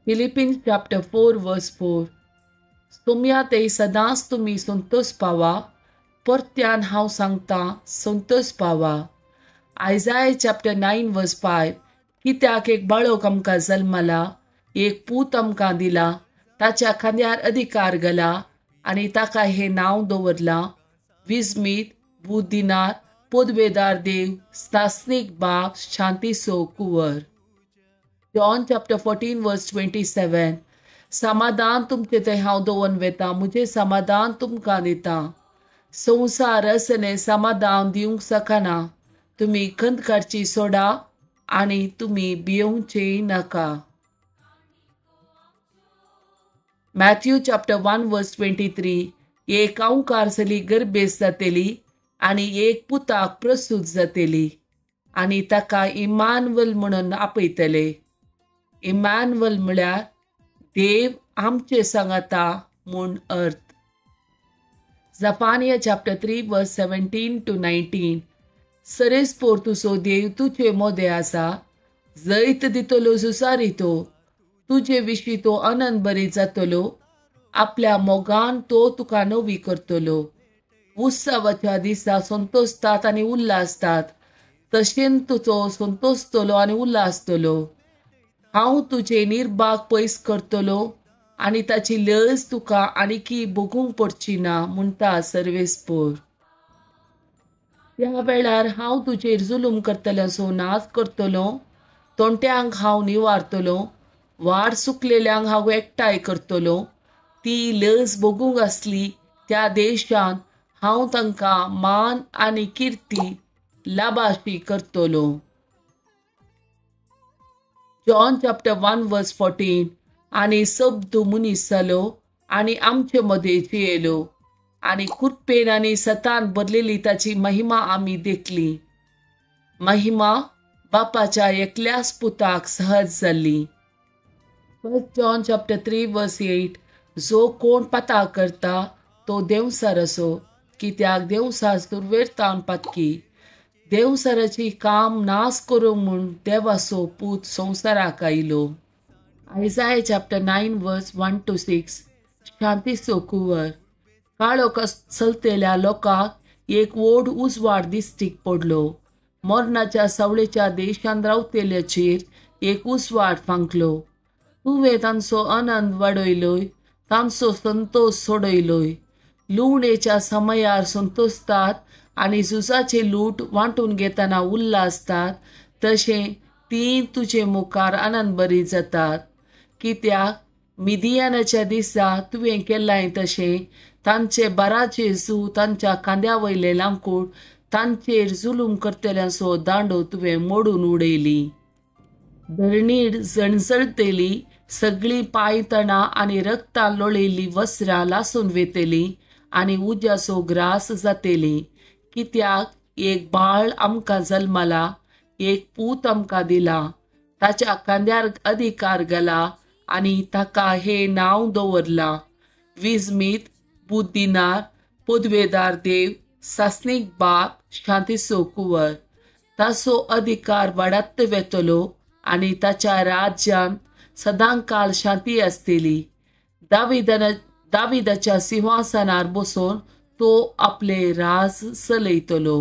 Philippians chapter 4 verse 4. सुम्यातय सदांच तुम्ही संतोष पावा, परत्यान हांव सांगता संतोष पावा. Isaiah chapter 9 verse 5. कित्याक एक बाळोक आमकां जल्मला, एक पूत आमकां दिला, ताच्या खांद्यार अधिकार घाला आनी ताका हे नांव दवरलां, विस्मीत, बुद्धिनार, पदवेदार देव, सासनीक बाप, शांतीचो कुंवर. John chapter 14 verse 27. समाधान तुमचे ते हांव दवरून वेता, मुझे समाधान तुमकां दिता. संवसार असने समाधान दिवंक शकना. तुम्ही खंत काडची सोडा आनी तुम्ही भियोंचे नाका. Matthew chapter 1 verse 23. एक आंवकारसली गर्भेस जातेली आनी एक पुताक प्रसूत जातेली आनी ताका इमानुएल म्हणून आपयतले. इमानुएल म्हळ्यार देव आमचे सांगाता म्हूण अर्थ. Zephaniah chapter 3 verse 17 to 19. सरेस्पोर तुजो देव तुजे मोदे आसा, जैत दितलो जुसारितो, तुजे विशीं तो आनंद बरी जातलो, आपल्या मोगान तो तुका नवी करतलो. उत्सवाच्या दिसा संतोषतात आनी उल्हासतात, तशें तुजो संतोषतलो आनी उल्हासतलो. हांव तुजे निर्भाग पयस करतलो आनी ताची लज तुका आनीकी भोगूंक पडची ना म्हणटा सर्वेस्पोर. त्या वेळार हांव तुजेर जुलूम करतल्यांचो नाश करतलो, तोंट्यांक हांव निवारतलो, वाड सुकलेल्यांक हांव एकठांय करतलो. ती लज भोगूंक आसली त्या देशांत हांव तांकां मान आनी किर्ती लाभाशी करतलो. John chapter 1 verse 14. आनी सबदू मनीस जालो आनी आमचे मदें जियेलो आनी कुरपेन आनी सतान भरलेली ताची महिमा आमी देखली. महिमा बापाच्या एकल्याच पुताक सहज जाल्ली. 1 John chapter 3 verse 8. जो कोण पाताळ करता तो देवसार असो, कित्याक देवसार सुरवेरतावन पातकी. देवसाराची काम नाश करूंक म्हूण देवाचो पूत संवसाराक आयलो. Isaiah chapter 9 verse 1 to 6. शांतीचो कुंवर. काळोख चलतेल्या लोकांक एक व्हड उजवाड दिश्टीक पडलो. मरणाच्या सावळेच्या देशांत रावतेल्याचेर एक उजवाड फांकलो. तुवें तांचो आनंद वाडयलोय, तांचो संतोष सोडयलोय. लुवणेच्या समयार संतोषतात आनी झुजाचे लूट वांटून घेतना उल्हासतात, तशें ती तुजे मुखार आनंद बरी जातात. कित्याक मिदियानाच्या दिसा तुवें केलां तशें तांचे बाराचे झू, तांच्या खांद्या वयले लांकूड, तांचेर जुलूम करतल्यांचो दांडो तुवें मोडून उडयली. धरणीर जणजळतेली, सगळी पायतणां आनी रक्तान लोळयल्ली वस्त्रां लासून वेतेली आनी उज्याचो ग्रास जातेली. कित्याक एक बाळ आमकां जल्मला, एक पूत आमकां दिला, ताच्या खांद्यार अधिकार घाला आनी ताका हे नांव दवरलां, विस्मीत, बुद्धिनार, पदवेदार देव, सासनीक बाप, शांतीचो कुंवर. ताचो अधिकार वाडत वेतलो आनी ताच्या राज्यांत सदांकाल शांती आसतली. दाविदाच्या सिंहासनार बसून तो आपले राज चलयतलो.